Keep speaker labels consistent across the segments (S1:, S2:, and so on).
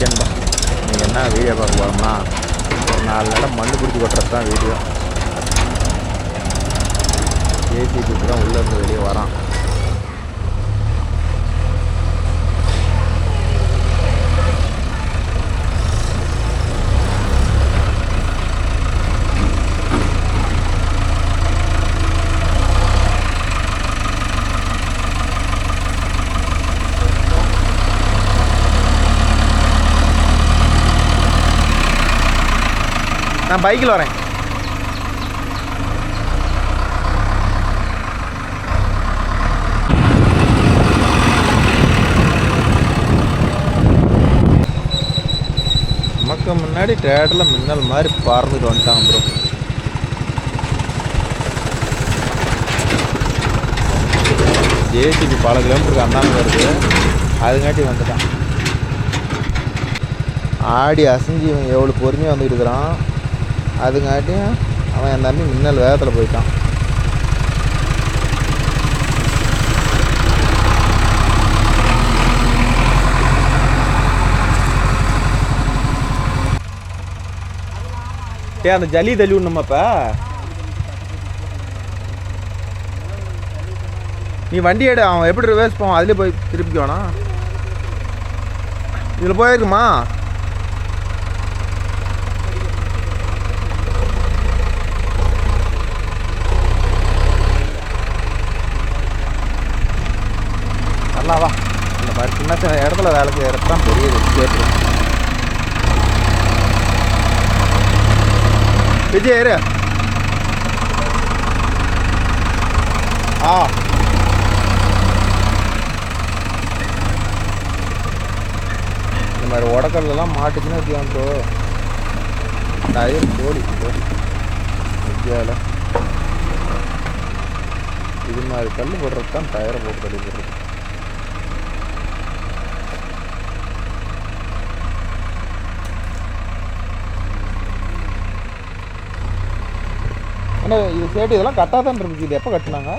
S1: Chicken தான். நீங்கள் என்ன வீடியோ பார்க்க போகிறோம்னா ஒரு 4 இடம் மண்ணு பிடிச்சி கொட்டுறது தான் வீடியோ. ஜேசிபிக்கு தான் உள்ளேருந்து வெளியே வரான். நான் பைக்கில் வரேன். நமக்கு முன்னாடி டேட்டில் மின்னல் மாதிரி பறந்துட்டு வந்துட்டான் ப்ரோ. ஜேசிபி பல கிலோமீட்டருக்கு அந்தாங்க வருது, அதுங்காட்டி வந்துட்டான். ஆடி அசைஞ்சு இவன் எவ்வளோ பொறுமையாக வந்துக்கிட்டு இருக்கிறான், அதுங்காட்டியும் அவன் என் தம்பி மின்னல் வேகத்தில் போயிட்டான். அந்த ஜல்லி தள்ளி விடணுமாப்பா. நீ வண்டி எடு, அவன் எப்படி ரிவர்ஸ் போவான் அதுலேயே போய் திருப்பிக்க வேணாம். இதில் போயிருக்குமா? வா, இந்த மாதிரி சின்ன சின்ன இடத்துல வேலை செய்கிறது தான் பெரிய கேட்டு. விஜய் ஏறு. இந்த மாதிரி உடக்கல்லாம் மாட்டுச்சுன்னு வச்சுக்கான் ப்ரோ, டயர் போடி விஜயாவில். இது மாதிரி கல் போடுறது தான் டயரை போட்டு தள்ளி போடுறது. இது சேட்டு இதெல்லாம் கட்டாதான் இருந்துச்சு. இது எப்போ கட்டினாங்க?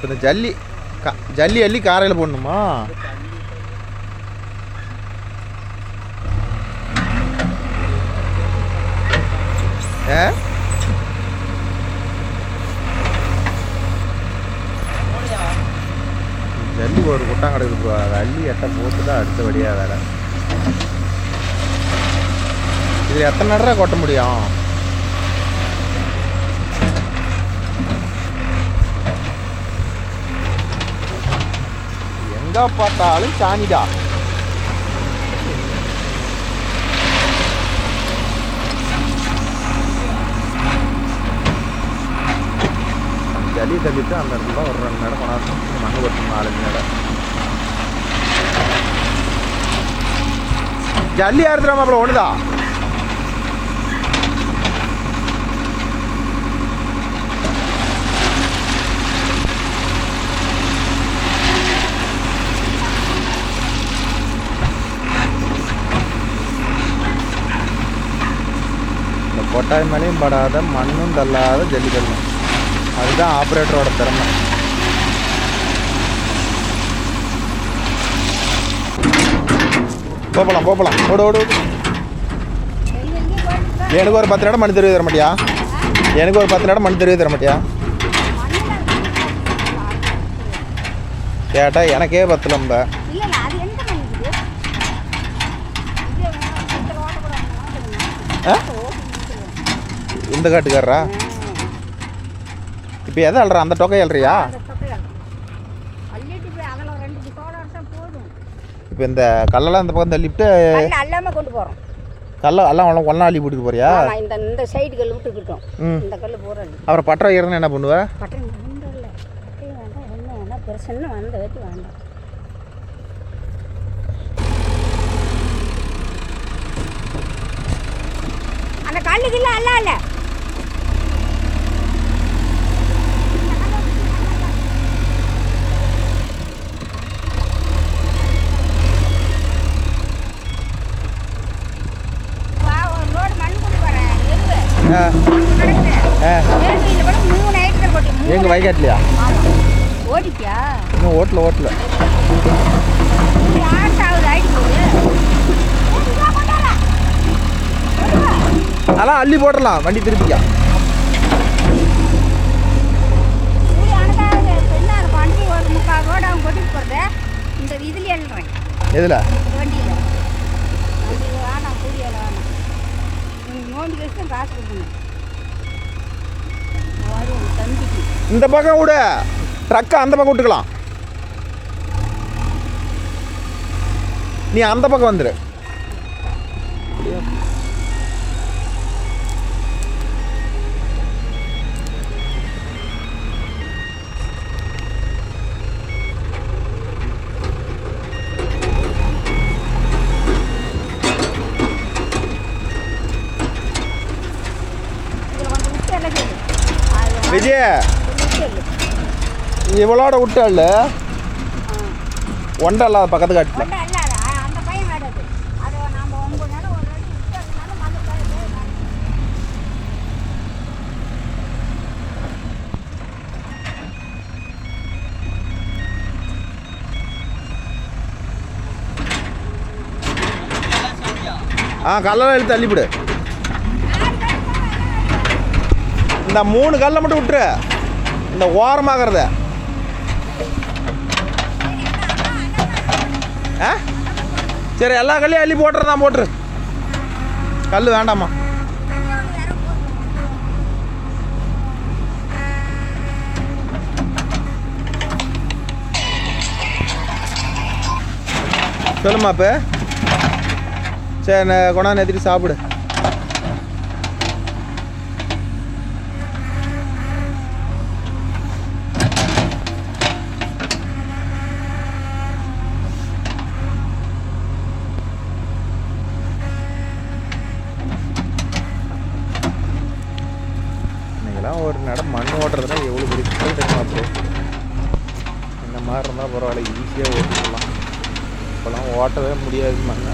S1: இந்த ஜல்லி அள்ளி காரையில் போடணுமா? ஜல்லி ஒரு குட்டாங்க கிடக்குது, அதை அள்ளி எட்ட போட்டு தான் அடுத்தபடியாக வேலை. இதில் எத்தனை நடரா கொட்ட முடியும்? எங்கே பார்த்தாலும் சாணிடா. ஜல்லி தள்ளிட்டு அந்த இடத்துல ஒரு 2 நேரம் கொண்டாந்து மண்ணு கொட்டணும், 4 நேரம். ஜல்லி யாருத்துறாம அப்புறம் ஒண்ணுதா? இந்த கொட்டாய் மேலேயும் படாத மண்ணும் தள்ளாத ஜல்லி தள்ளும், அதுதான் ஆப்ரேட்டரோட திறமை. போகலாம் ஓடு ஓடு. எனக்கு ஒரு 10 இடம் மணி தெருவி தர மாட்டியா? எனக்கு ஒரு 10 இடம் மணி தெருவி தர மாட்டியா? கேட்டா எனக்கே 10 லம்ப. இந்த காட்டுக்காரரா? இப்போ எதை அல்ற? அந்த டொக்கை அல்றியா? இப்போ இந்த கல்லெல்லாம் இந்த பக்கம் தள்ளிவிட்டு
S2: அல்லாமல் கொண்டு போகிறோம்.
S1: கல்ல எல்லாம் ஒன்றா அள்ளி போட்டுட்டு போறியா?
S2: இந்த சைடு கல் விட்டுக்கிட்டோம். இந்த கல் போகிறோம்.
S1: அப்புறம் பட்டை வைக்கிறதுன்னு என்ன பண்ணுவேன்?
S2: பட்டை இல்லை, வேண்டாம், என்ன வேண்டாம், பெருசுன்னு வந்த வச்சு வேண்டாம். அந்த கல்லுக்கு இல்லை அல்ல இல்லை.
S1: எங்க வைகாட்டிலையா?
S2: ஓடிக்கியா?
S1: இன்னும் ஓட்டல அதெல்லாம் அள்ளி போட்டுடலாம், வண்டி திருப்பிக்கா.
S2: வண்டி ஒரு 3/4 ரோடு அவன் கொட்டிட்டு போகிறது இந்த இதில் எழுதுறேன்.
S1: எதில்?
S2: வண்டியில். வண்டி வேணாம், கூலி வேலை வேணாம். நீங்கள் நோண்டி வச்சு தான் காசு கொடுக்கணும். தம்பிக்கு
S1: இந்த பக்கம் விட ட்ரக்கை அந்த பக்கம் விட்டுக்கலாம். நீ அந்த பக்கம் வந்துடு. விஜய இவளோட விட்டாள் ஒன்றை இல்லாத பக்கத்து காட்டில். கல்லெல்லாம் எடுத்து தள்ளிவிடு. இந்த 3 கல்லை மட்டும் விட்டுரு, இந்த ஓரமாகறத. சரி, எல்லா கல்லையும் அள்ளி போட்டுறதான், போட்டுரு. கல் வேண்டாமா? சொல்லுமா இப்போ. சரி, கொண்டாந்து ஏற்றிட்டு சாப்பிடு. ஒரு நடம் மண் ஓட்டுறதுனா எவ்வளோ பெரிய சிக்கல் தெரியுமா ப்ரோ? இந்த மாதிரி இருந்தால் பரவாயில்ல, ஈஸியாக ஓட்டிக்கலாம். இப்போலாம் ஓட்டவே முடியாது மண்ணை.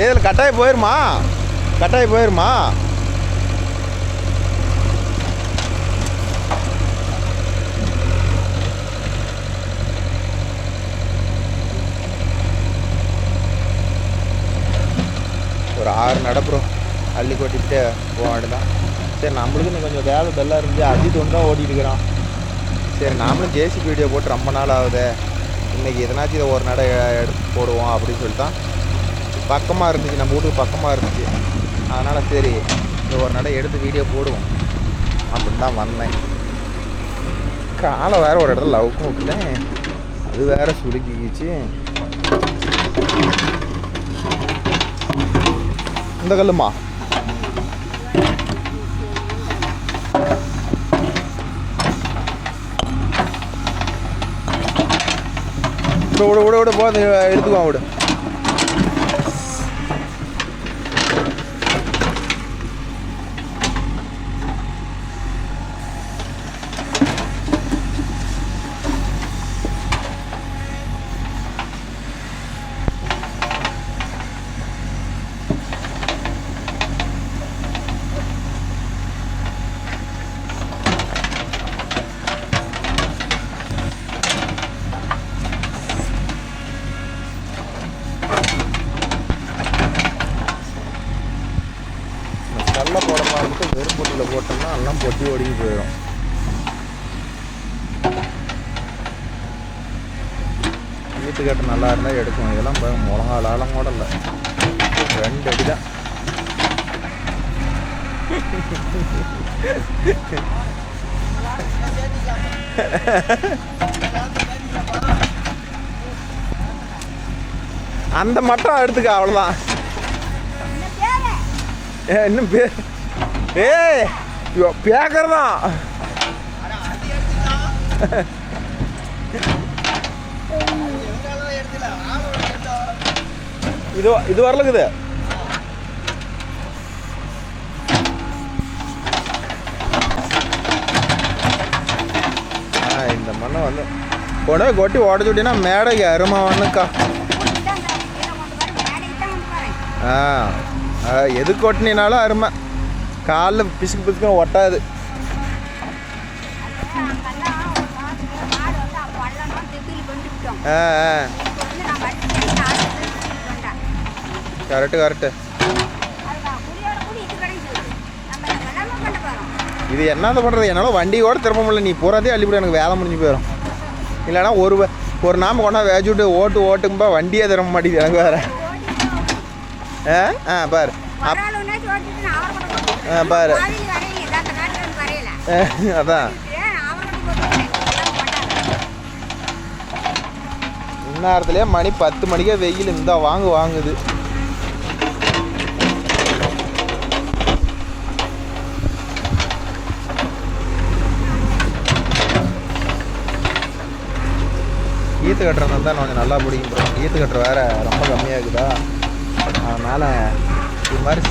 S1: இதில் கட்டாயம் போயிருமா? கட்டாயம் போயிருமா? ஒரு 6 நடப்புறோம் அள்ளி கொட்டிட்டு போக வேண்டியதான். சரி, நம்மளுக்கு இன்னும் கொஞ்சம் வேலை பெல்லாக இருந்துச்சு, அஜித் ஒன்று தான் ஓட்டிகிட்டு இருக்கிறான். சரி, நாமளும் ஜேசிபி வீடியோ போட்டு ரொம்ப நாள் ஆகுது, இன்றைக்கி எதனாச்சும் இதை ஒரு நடை எடுத்து போடுவோம் அப்படின்னு சொல்லிட்டு தான். பக்கமாக இருந்துச்சு, நம்ம வீட்டுக்கு பக்கமாக இருந்துச்சு. அதனால் சரி, இந்த ஒரு நடை எடுத்து வீடியோ போடுவோம் அப்படின்னு தான் வந்தேன். காலை வேறு ஒரு இடத்துல லவுக்கும் விட்டுட்டேன், அது வேறு சுருக்கிக்கிச்சு. இந்த கல்லுமா விடு விடு விடு போது எடுத்துக்குவான் விடு. கல்லை போட பார்த்துட்டு வெறும் பொட்டியில் போட்டோம்னா எல்லாம் பொட்டி ஒடுங்கி போயிடும். வீட்டுக்கட்டு நல்லா இருந்தால் எடுக்கும். இதெல்லாம் முழங்காலம் கூட இல்லை, 2 அடி தான். அந்த மட்டும் எடுத்துக்க, அவ்வளோதான். இன்னும் பேக்கறதான். இது வரலக்குது. இந்த மண்ணை வந்து கொண்டு போய் கொட்டி உடச்சு விட்டீங்கன்னா மேடைக்கு அருமாவானுக்கா. எது கொட்டினாலும் அருமை, காலில் பிசுக்கு பிசுக்கு ஒட்டாது. கரெக்டு
S2: அதுக்கு குடியோட கூடி இது கிடைக்குது. நம்ம வெள்ளாமை பண்ண போகிறோம்.
S1: இது என்னது பண்ணுறது? என்னால் வண்டியோட திரும்ப முடியல. நீ போகிறதே அள்ளிவிட எனக்கு வேலை முடிஞ்சு போயிடும். இல்லைன்னா ஒரு நாம கொண்டா வேச்சு விட்டு ஓட்டுக்கும்பா வண்டியே திரும்ப மாட்டேங்குது எனக்கு வேறு. பாரு பாரு அதான் இந்நேரத்துலேயே மணி 10 மணிக்கே வெயில் இந்த வாங்குது. ஈத்து கட்டுறது தான் கொஞ்சம் நல்லா பிடிக்கும் ப்ரோ. ஈத்து கட்டுற வேறு ரொம்ப கம்மியாக இருக்குதா, அதனால் இது மாதிரி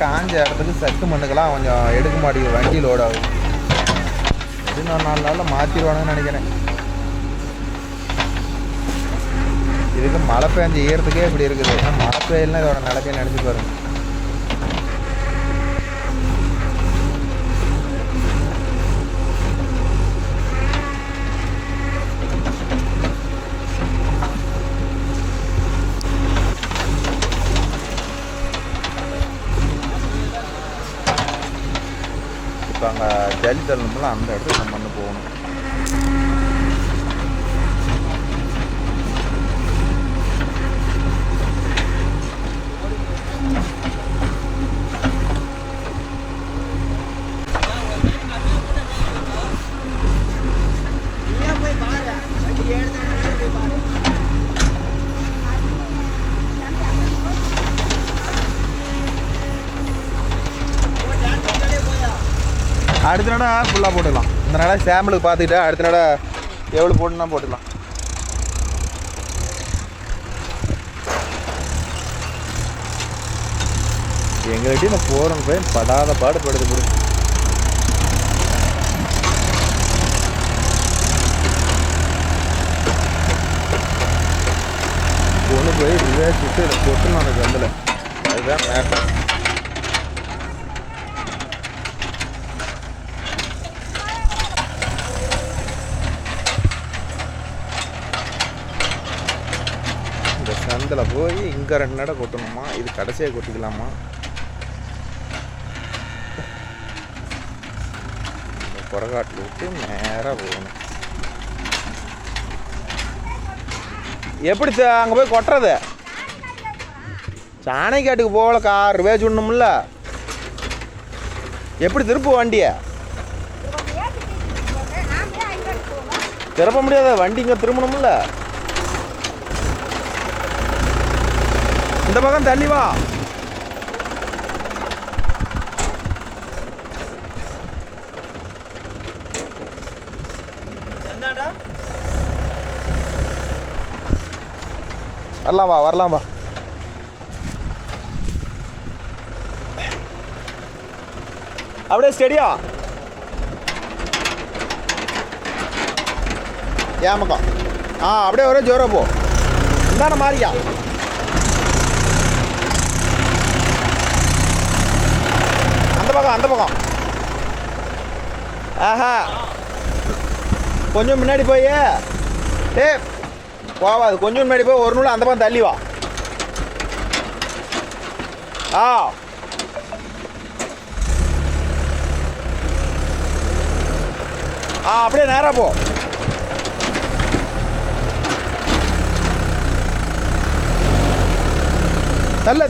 S1: காஞ்ச இடத்துக்கு சட்டு மண்ணுக்கெல்லாம் கொஞ்சம் எடுக்க மாட்டேங்குது, வண்டி லோட் ஆகும். இது நான் 4 நாளில் மாற்றிடுவானுன்னு நினைக்கிறேன். இதுக்கு மழை பெஞ்சு ஈரத்துக்கே இப்படி இருக்குது. மழை பெய்யலாம் இதோட நிலைமையை நினச்சி பாருங்க. இப்போ அங்கே ஜல்லி தள்ளணும்ல, அந்த இடத்துக்கு நம்ம மண்ணு போகணும். அடுத்த நட ஃபுல்லாக போட்டுக்கலாம். இந்த நட சாம்பிளுக்கு பார்த்துக்கிட்டா அடுத்த நட எவ்வளோ போட்டுனா போட்டுக்கலாம். எங்கள்கிட்ட நான் போகிறோம் போய் படாத பாடுபடுது போடு. ஒன்று போய் ரிவேஸ் விட்டு இதை போட்டு எனக்கு வந்தல. அதுதான் மேட்டர். இந்த சந்தில் போய் இங்கே 2 நட கொட்டணுமா, இது கடைசியாக கொட்டிக்கலாமா? இந்த புறகாட்டில் விட்டு நேராக போகணும். எப்படி அங்கே போய் கொட்டுறது? சாணைக்காட்டுக்கு போகல, கார் வேச்சு விடணும்ல. எப்படி திருப்பு வண்டியை? திருப்ப முடியாத, வண்டி இங்கே திரும்பணும்ல. இந்த பக்கம் தள்ளி வா. வரலாம் வா. அப்படியே ஸ்டெடியா ஏமக்கம். அப்படியே ஒரே ஜோரா போ. இந்தான மாறியா. அந்த பக்கம் கொஞ்சம் முன்னாடி போய் போவாது. கொஞ்சம் முன்னாடி போய் ஒரு நூல் அந்த பக்கம் தள்ளி வா. அப்படியே நேரா போ.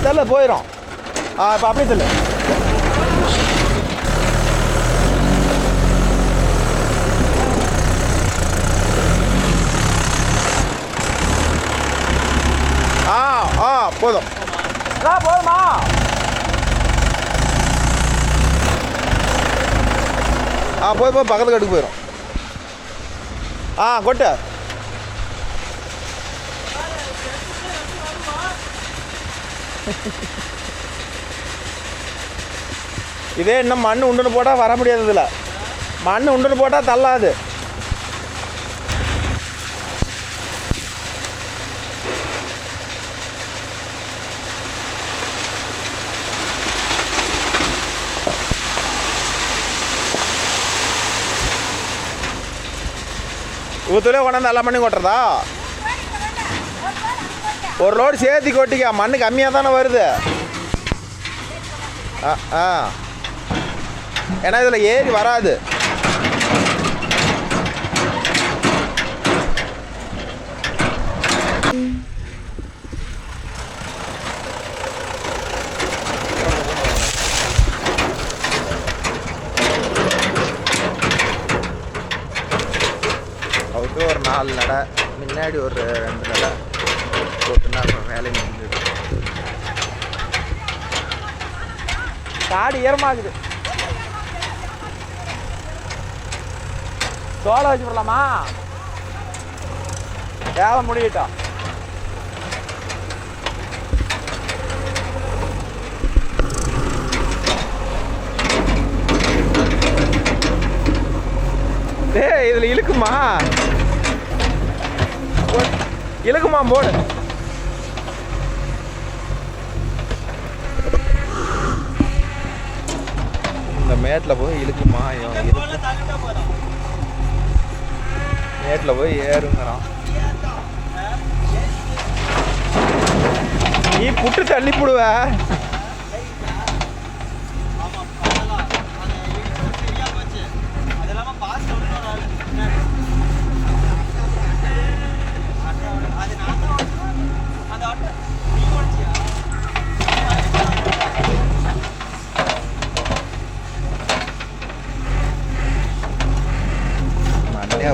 S1: தள்ள போயிடும். இப்போ அப்படியே தள்ளு. போதும் போதுமா? போய் பக்கத்து கட்டுக்கு போயிடும். கொட்டு. இதே இன்னும் மண் உண்டுன்னு போட்டால் வர முடியாது. இதில் மண் உண்டுன்னு போட்டால் தள்ளாது. ஊற்றுலேயே கொண்டாந்து எல்லாம் பண்ணி கொட்டுறதா? ஒரு லோடு சேர்த்தி கொட்டிக்க, மண்ணு கம்மியாக தானே வருது. ஆ ஏன்னா இதில் ஏறி வராது. அவருக்கு ஒரு 4 நடை, முன்னாடி ஒரு 2 நடை போட்டுன்னா வேலை முடிஞ்சிது. காடு ஈரமாகுது. சோளம் வச்சு போடலாமா? வேலை முடியட்டும். இதுல இழுக்குமா? இழுக்குமா போடு. இந்த மேட்டில் போய் இழுக்குமா? மேட்டில் போய் ஏறுங்கிறான். நீ புட்டு தள்ளி போடுவ.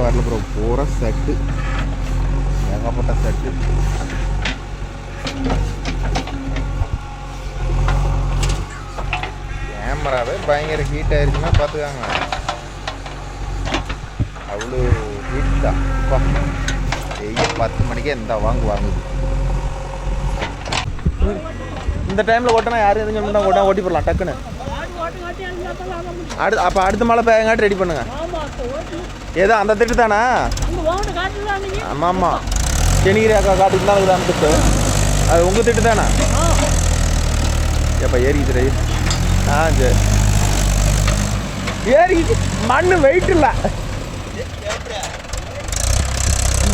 S1: வரல ப்ரோ, பூரா செட்டு, ஏகப்பட்ட செட்டு. கேமராவே பயங்கர ஹீட் ஆயிருச்சுன்னா பார்த்துக்காங்க. அவ்வளோ ஹீட் தான். 10 மணிக்கே எந்த வாங்குது. இந்த டைமில் ஓட்டினா யாரும் எதுவும் சொன்னா ஓட்டா ஓட்டி போடலாம் டக்குன்னு. அப்போ அடுத்த மழை பெய்யங்காட்டி ரெடி பண்ணுங்க. ஏதோ அந்த திட்டு தானே? ஆமாம் ஆமாம், செனிகிரி அக்கா காட்டுக்கு தான் இருக்குது அந்த திட்டு. அது உங்கள் திட்டு தானே? எப்போ ஏறிக்குது? சரி ஏறிக்குது. மண் வெயிட் இல்லை,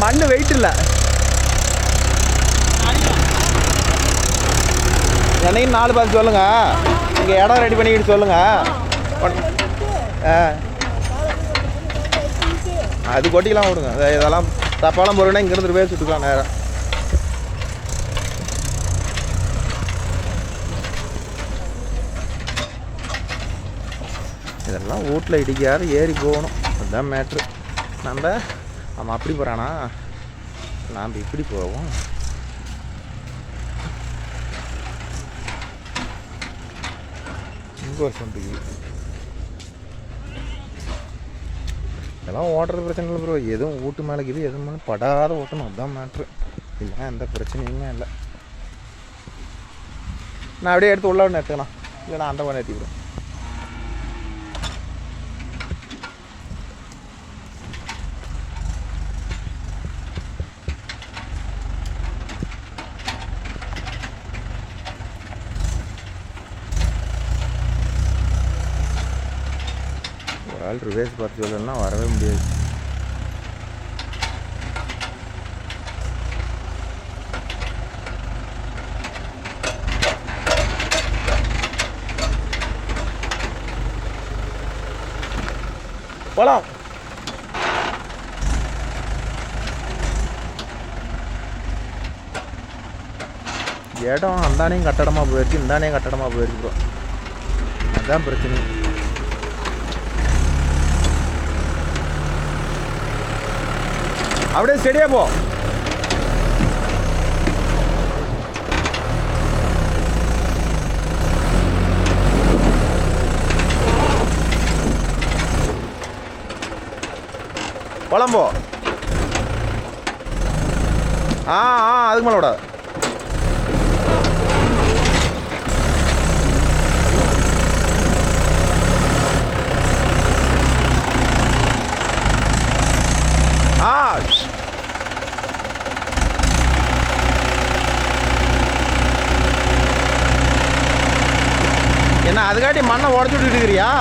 S1: மண் வெயிட் இல்லை. என்னையும் 4 பார்த்து சொல்லுங்க. நீங்கள் இடம் ரெடி பண்ணிக்கிட்டு சொல்லுங்க. அது கொட்டிக்கலாம் விடுங்க. இதெல்லாம் தப்பாலாம் போகிறோன்னா இங்கேருந்து ரிவேஸ் விட்டுக்கலாம் நேரம். இதெல்லாம் வீட்டில் இடிக்காத ஏறி போகணும். அதுதான் மேட்ரு. நம்ம அப்படி போகிறானா, நாம் இப்படி போவோம். இங்கே ஒரு சொந்துக்கு இதெல்லாம் ஓட்டுறது பிரச்சனை இல்லை ப்ரோ. எதுவும் வீட்டு மேலே இது எதுவும் மேலே படாத ஓட்டணும், அதுதான் மேட்ரு. இல்லை எந்த பிரச்சனையுமே இல்லை. நான் அப்படியே எடுத்து உள்ள ஒன்று எடுத்துக்கலாம், இல்லை நான் அந்த ஒன்று ஏற்றிக்கிறேன். ஆள் ரிவேஸ் பார்த்து சொல்லணும்னா வரவே முடியாது. போலாம். இடம் அந்தானையும் கட்டடமாக போயிடுச்சு, இந்தானையும் கட்டடமாக போயிருக்கு ப்ரோ. அதுதான் பிரச்சனை. அப்படியே ஸ்டெடியாக போ. குழம்போ அதுக்கு மேலே விடாது. என்ன அதுக்காட்டி மண்ணை உடச்சு விட்டுட்டு இருக்கிறியா?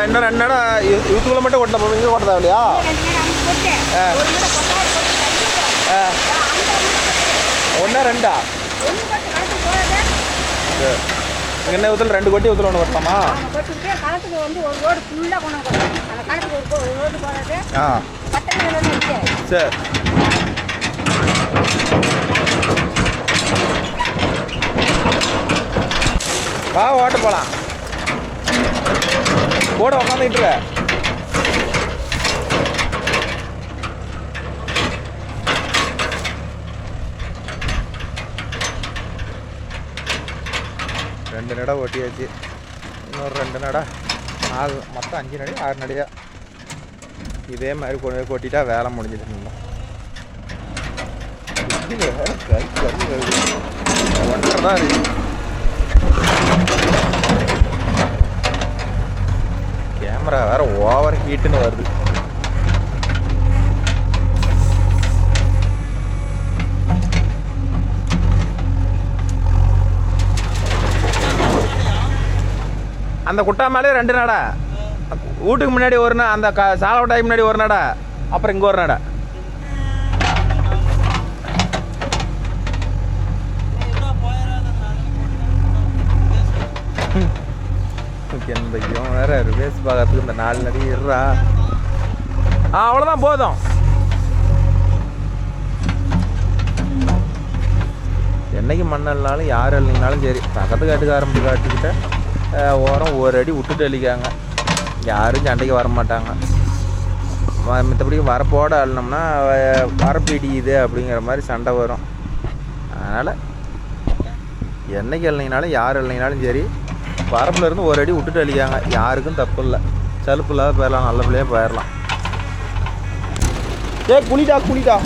S1: இன்னும் 2 நட இதுக்குள்ள மட்டும் ஓட்டலாம் போகும், இங்கே ஓட்டதா இல்லையா? ஒன்றா 2ஆ? என்ன ஊற்றல் 2 கொட்டி ஊற்றல் ஒன்று ஓட்டலாமா?
S2: களத்துக்கு வந்து ஒரு ரோடு ஃபுல்லாக கொண்டு போகிறோம். அந்த களத்துக்கு ஒரு ரோடு போகிறது.
S1: சரி. வா ஓட்ட போகலாம். கூட உட்காந்துக்கிட்டு இருக்க. ரெண்டு நடை ஓட்டியாச்சு. இன்னொரு 2 நடை ஆகும். மொத்தம் 5 நடை 6 நடையா. இதே மாதிரி கொண்டு போய் கொட்டிட்டா வேலை முடிஞ்சிட்டு இருந்தோம். ஒன்றரை தான் இருக்கு. கேமரா வேற ஓவர் ஹீட்டுன்னு வருது. அந்த குட்டா மேலே 2 நடை, வீட்டுக்கு முன்னாடி ஒரு அந்த சாலை விட்டாய்க்கு முன்னாடி ஒரு நடை, அப்புறம் இங்கே ஒரு நடை. என்பையும் வேற ரிவேஸ் பார்க்கறதுக்கு இந்த 4 நடி இருறா. அவ்வளோதான் போதும். என்னைக்கு மண்ணல்னாலும் யார் இல்லைனாலும் சரி, பக்கத்து காட்டுக்கு காட்டுக்கிட்ட ஓரம் ஒரு அடி விட்டுட்டு அழிக்காங்க. யாரும் சண்டைக்கு வர மாட்டாங்க. மற்றபடி வரப்போட அள்ளினோம்னா வரப்பிடியுது அப்படிங்கிற மாதிரி சண்டை வரும். அதனால் என்னைக்கு இல்லைனாலும் யார் இல்லைனாலும் சரி, வரப்பில் இருந்து ஒரு அடி விட்டுட்டு அழிக்காங்க. யாருக்கும் தப்பு இல்லை. சலுப்பு இல்லாத போயிடலாம், நல்ல பிள்ளையாக போயிடலாம். குளிடா குளிடா.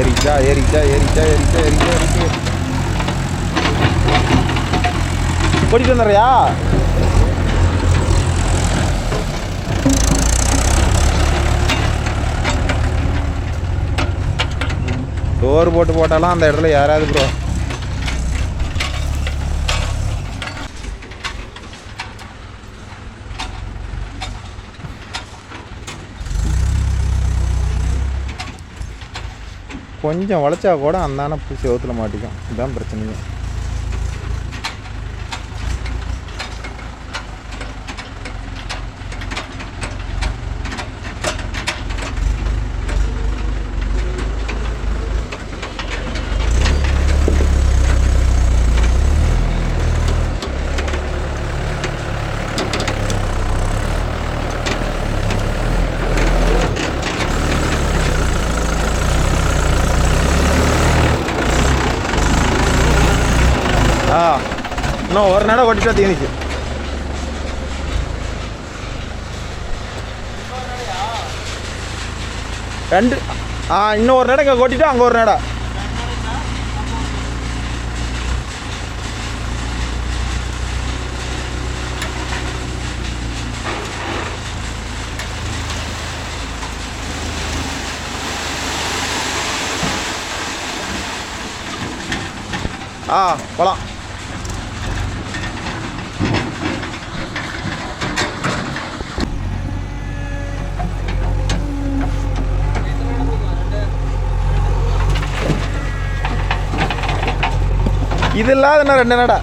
S1: ஏறிச்சா ஏறிச்சா ஏறிச்சா ஏறிச்சா ஏறிச்சா ஏறிச்சு ஓடிட்டு வந்துடுறியா? டோர் போட்டாலும் அந்த இடத்துல யாராவது ப்ரோ. கொஞ்சம் வளைச்சா கூட அந்தான செவத்துல மாட்டிக்கும். இதுதான் பிரச்சனையே. இன்னும் ஒரு நடை ஓட்டிட்டா தீனிச்சு. ரெண்டு இன்னும் ஒரு நடை ஓட்டிட்டு அங்கே ஒரு நடை. போலாம். இது இல்லாத என்ன 2 நடை.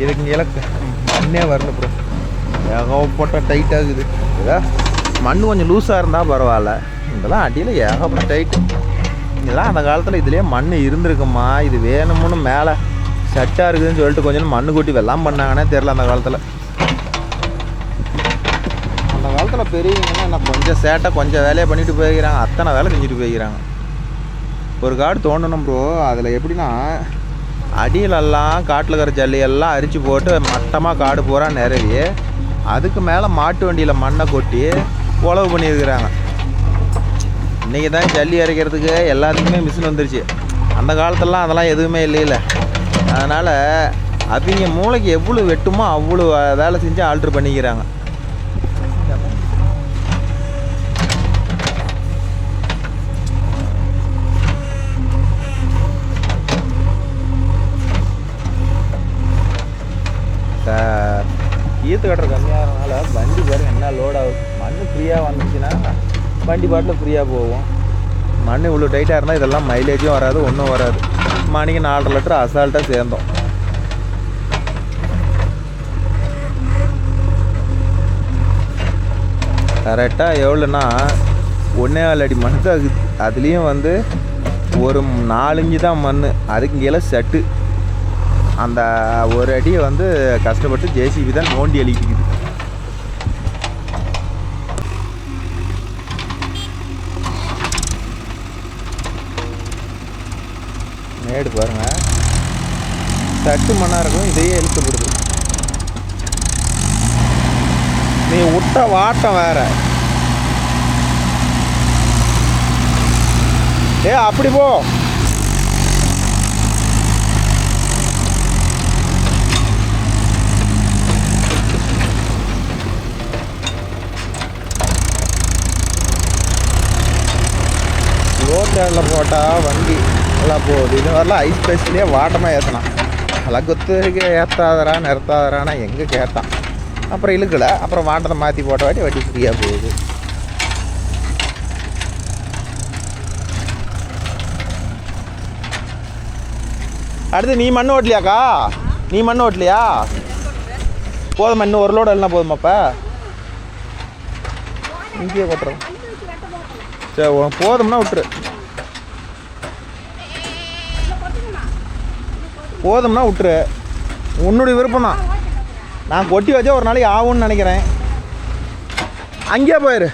S1: இதுக்கு இங்கே இலக்கு மண்ணே வரணும் ப்ரோ. ஏகப்பட்ட டைட் ஆகுது. ஏதா மண் கொஞ்சம் லூஸாக இருந்தால் பரவாயில்ல. இதெல்லாம் அடியில் ஏகப்பட்ட டைட்டு. இதெல்லாம் அந்த காலத்தில் இதுலேயே மண் இருந்திருக்குமா, இது வேணும்னு மேலே சட்டாக இருக்குதுன்னு சொல்லிட்டு கொஞ்சம் மண் கொட்டி வெள்ளாம் பண்ணாங்கன்னே தெரில. அந்த காலத்தில் பெரியவங்கன்னா என்ன கொஞ்சம் சேட்டை கொஞ்சம் வேலையை பண்ணிட்டு போய்க்கிறாங்க. அத்தனை வேலை செஞ்சுட்டு போய்க்கிறாங்க. ஒரு காடு தோண்டணும் ப்ரோ. அதில் எப்படின்னா அடியிலெல்லாம் காட்டில் இருக்கிற ஜல்லியெல்லாம் அரிச்சு போட்டு மட்டமாக காடு பூரா நிறவி அதுக்கு மேலே மாட்டு வண்டியில் மண்ணை கொட்டி உழவு பண்ணியிருக்கிறாங்க. இன்றைக்கி தான் ஜல்லி அரைக்கிறதுக்கு எல்லாத்துக்குமே மிஷின் வந்துருச்சு. அந்த காலத்துலலாம் அதெல்லாம் எதுவுமே இல்லைல்ல. அதனால் அவங்க மூளைக்கு எவ்வளோ வெட்டுமோ அவ்வளோ வேலை செஞ்சு ஆல்ட்ரு பண்ணிக்கிறாங்க. ஈத்து கட்டுற கம்மியாகிறதுனால வண்டி பாருங்க என்ன லோட் ஆகுது. மண் ஃப்ரீயாக வந்துச்சுன்னா வண்டி பாட்டில் ஃப்ரீயாக போகும். மண் இவ்வளோ டைட்டாக இருந்தால் இதெல்லாம் மைலேஜும் வராது, ஒன்றும் வராது. மணிக்கு 4.5 லிட்டர் அசால்ட்டாக சேர்ந்தோம். கரெக்டாக எவ்வளோன்னா 1.25 அடி மண் தான் ஆகுது. அதுலேயும் வந்து ஒரு 4 இன்ச்சு தான் மண், அதுக்கு கீழே செட்டு. அந்த ஒரு அடியை வந்து கஷ்டப்பட்டு ஜேசிபி தான் நோண்டி அழிக்குது. மேடு பாருங்க, சட்டு மண்ணாக இருக்கும், இதையே இழுத்துப்படுது. நீ விட்ட வாட்டம் வேற. அப்படி போ. ரோட்டில் போட்டால் வண்டி நல்லா போகுது. இது மாதிரிலாம் ஐஸ் பேஸ்லேயே வாட்டமாக ஏற்றலாம். நல்லா கொத்துக்கு ஏற்றாதரா நிறுத்தாதரானா எங்கே கேட்டான். அப்புறம் இழுக்கலை. அப்புறம் வாட்டத்தை மாற்றி போட்ட வாட்டி வண்டி ஃப்ரீயாக போகுது. அடுத்து நீ மண் ஓட்டலையாக்கா? நீ மண் ஓட்டலையா? போதுமா? இன்னும் ஒரு லோடு எல்லாம் போதுமாப்பா? இங்கேயே கொட்டுறோம். சரி போதும்னா விட்டுரு. போதும்னா விட்டுரு, உன்னுடைய விருப்பம் தான். நான் கொட்டி வச்சா ஒரு நாளைக்கு ஆகும்னு நினைக்கிறேன். அங்கேயே போயிரு.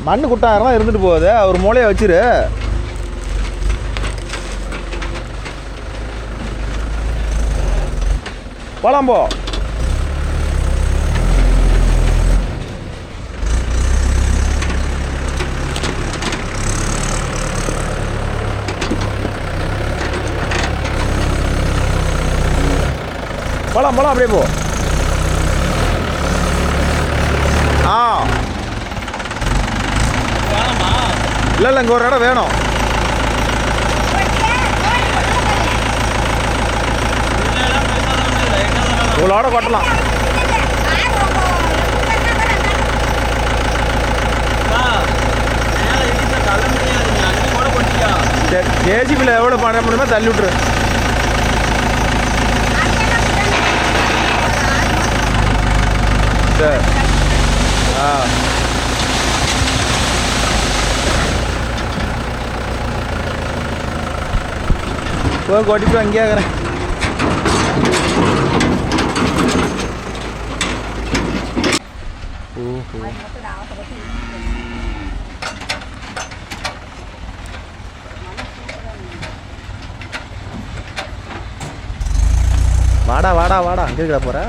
S1: மண் குட்டாயிரம் தான் இருந்துட்டு போகுது, ஒரு மூலையை வச்சிரு. போலாம் போ. போலாம் போலாம், அப்படியே போ. இல்லை இல்லை, இங்கே ஒரு இடம் வேணும். இவ்வளோட கொட்டலாம். சரி, ஜேசிபியில் எவ்வளோ பண்ண முடியுமோ தள்ளி விட்ரு. சரி. போய் கொட்டிட்டு அங்கேயே இருக்கிறேன். வாடா வாடா வாடா, அங்கே இருக்கிற போற.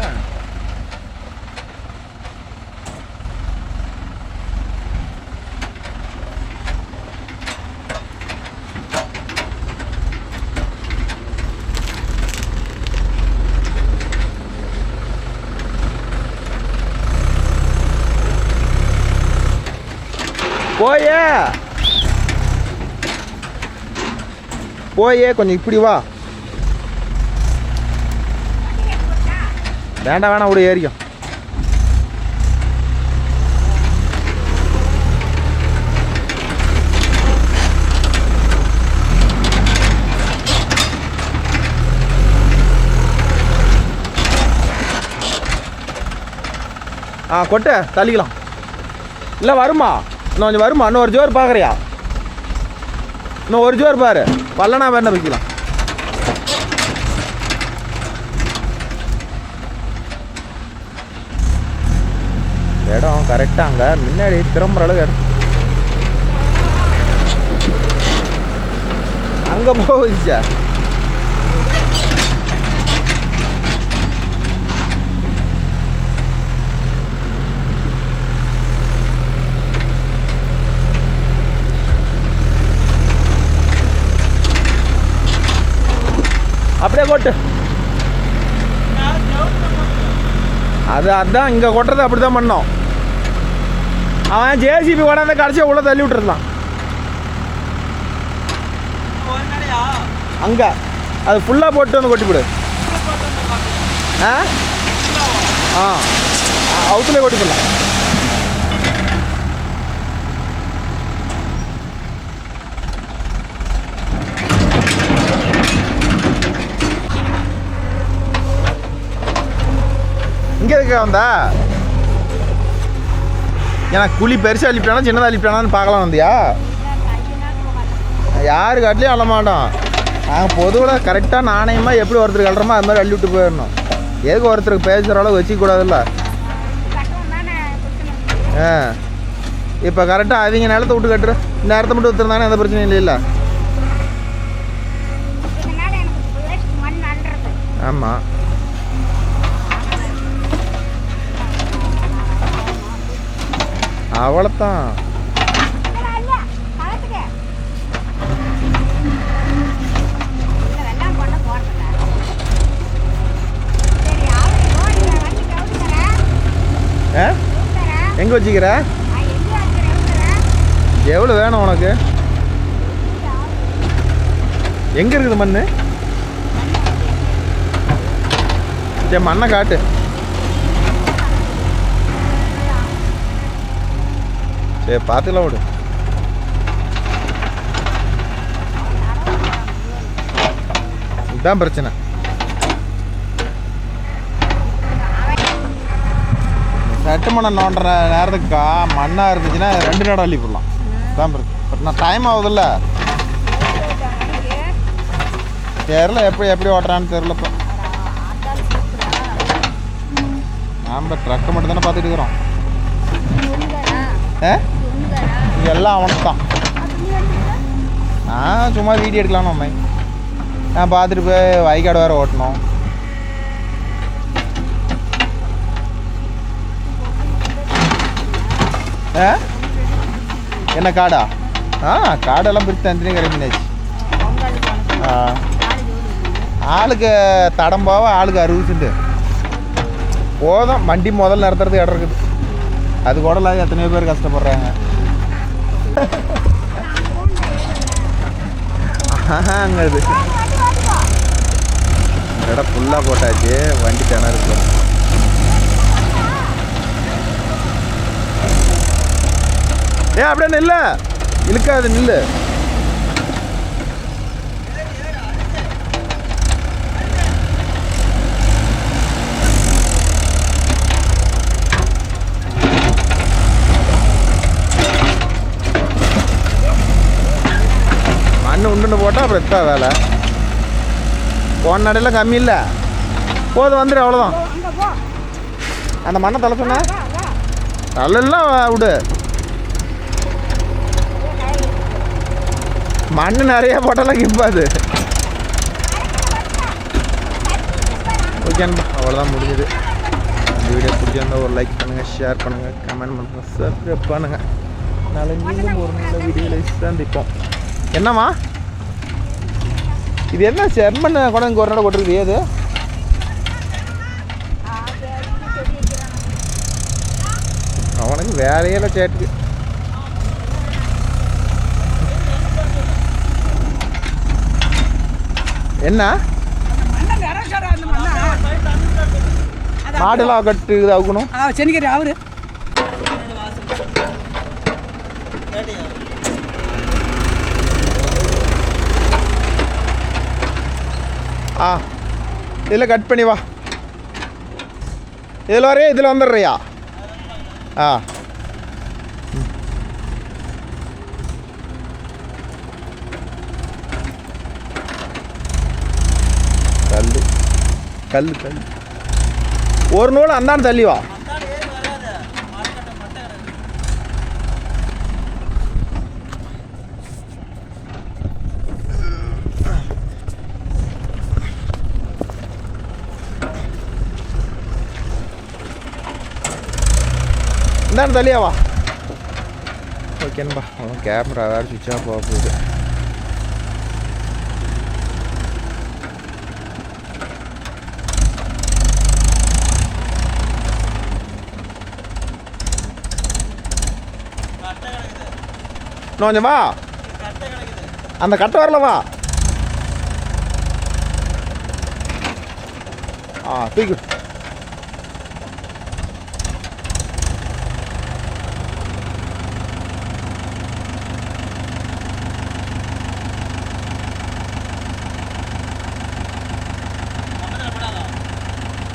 S1: போயே போயே கொஞ்சம் இப்படி வா. வேண்டாம் வேணாம், விட ஏறிக்கும். கொட்ட தள்ளிக்கலாம். இல்லை வருமா? இன்னும் கொஞ்சம் வருமா? இன்னும் ஒரு ஜோர் பார்க்குறியா? இன்னும் ஒரு ஜோர் பாரு, பல்லனா வேணா வைக்கலாம். இடம் கரெக்டாக அங்கே முன்னாடி திரும்புற அளவு இடம் அங்கே போகுதுச்சா. கொட்டு. அதான் இங்கே கொட்டுறது அப்படி தான் பண்ணோம். அவன் ஜேசிபி கொண்டாந்து கடைசியாக உள்ள தள்ளி விட்டுருந்தான். அங்கே அது ஃபுல்லாக போட்டு வந்து கொட்டிவிடு. அவுத்துல கொட்டி போடலாம். இங்கே எதுக்கு வந்தா? எனக்கு குழி பெருசாக அழிப்பிட்டானா சின்னதாக அழிப்பிட்டானான்னு பார்க்கலாம் வந்தியா? யாரு காட்டிலையும் அள்ள மாட்டோம். நாங்கள் பொதுவில் கரெக்டாக நாணயமாக எப்படி ஒருத்தருக்கு அள்ளுறோமோ அது மாதிரி அள்ளி விட்டு போயிடணும். எதுக்கு ஒருத்தருக்கு பேசுகிற அளவு வச்சுக்கூடாதுல்ல. இப்போ கரெக்டாக அவங்க நிலத்தை விட்டு கட்டுற நேரத்தை மட்டும் விற்றுருந்தானே எந்த பிரச்சனையும் இல்லை. ஆமாம், அவ்வளோத்தான். எங்கே வச்சுக்கிற? எவ்வளோ வேணும் உனக்கு? எங்கே இருக்குது மண்? சரி மண்ணை காட்டு. சரி பார்த்துக்கலாம் விடு. இதுதான் பிரச்சனை. சட்டு மண்ணை நோண்டுற நேரத்துக்கா மண்ணாக இருந்துச்சுன்னா 2 நடம் அள்ளி போடலாம். தான் பிரச்சனை. நான் டைம் ஆகுதுல்ல, தெரில எப்படி ஓட்டுறான்னு தெரிலப்போ. நாம் ட்ரக்கை மட்டும் தானே பார்த்துட்டு இருக்கிறோம். இங்கே எல்லாம் அவனுக்கு தான். நான் சும்மா வீடியோ எடுக்கலான்னு அம்மை. நான் பார்த்துட்டு போய் வைக்காடு வேறு ஓட்டணும். என்ன காடா? காடெல்லாம் பிரித்து தனித்தனி கரைப்பினாச்சு. ஆளுக்கு தடம் போவ ஆளுக்கு 60 சென்ட் போதும். வண்டி முதல்ல நிறுத்துறதுக்கு இடம் இருக்குது. அது கூட இல்லாத எத்தனையோ பேர் கஷ்டப்படுறாங்க. அங்கே இது இடம் ஃபுல்லாக போட்டாச்சு. வண்டி திணறுக்கு அப்படியே நில்லு, இழுக்காது நில்லு. மண்ணு உண்டுன்னு போட்டால் அப்புறம் எத்தா வேலை. போன நடையெல்லாம் கம்மி இல்லை. போதும் வந்துடு, அவ்வளோதான். அந்த மண்ணை தலை சொன்ன தலையெல்லாம் விடு. மண்ணு நிறைய போட்டாலாம் கிப்பாது. ஓகேன்பா, அவ்வளோதான் முடிஞ்சுது. இந்த வீடியோ பிடிச்சிருந்தா ஒரு லைக் பண்ணுங்கள், ஷேர் பண்ணுங்கள், கமெண்ட் பண்ணுங்கள், சப்ஸ்கிரைப் பண்ணுங்கள். நாளை மீண்டும் ஒரு நல்ல வீடியோவில் சந்திப்போம். என்னம்மா இது? என்ன செம்மண் கூட இங்கே ஒரு நாள் கொட்டிருக்குது? ஏது அவனுக்கு வேலையெல்லாம் சேட்டுக்கு. என்ன மாடெல்லாம் கட்டுக்குது அவுக்கணும்.
S3: சென்னிக்கறி அவரு
S1: இதில் கட் பண்ணி வா. இதில் வரையா இதில் வந்துடுறியா? கல் கல் கல் ஒரு நூல் அந்தாண்டு தள்ளி வா. இந்தாண்டு தள்ளியா வா. ஓகேன்பா, அவன் கேமரா வேறு சுவிட்ச் ஆஃப் ஆக போகுது. இன்னும் கொஞ்சம் வா. அந்த கட்டை வரல வா. தூக்கி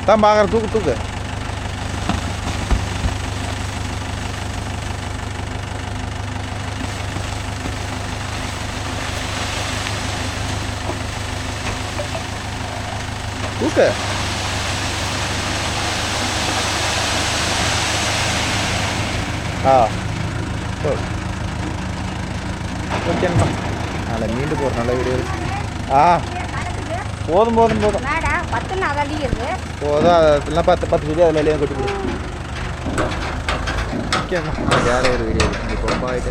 S1: தான் பார்க்குறேன். தூக்கு ஓகேண்ணா. நல்ல மீண்டு போகிற நல்ல வீடியோ. போதும்
S2: மேடம் 10
S1: போதும். அதெல்லாம் 10 வீடியோ அதில் வெளியே கொட்டி போடும். ஓகேண்ணா. வேறு ஒரு வீடியோ. பாய்.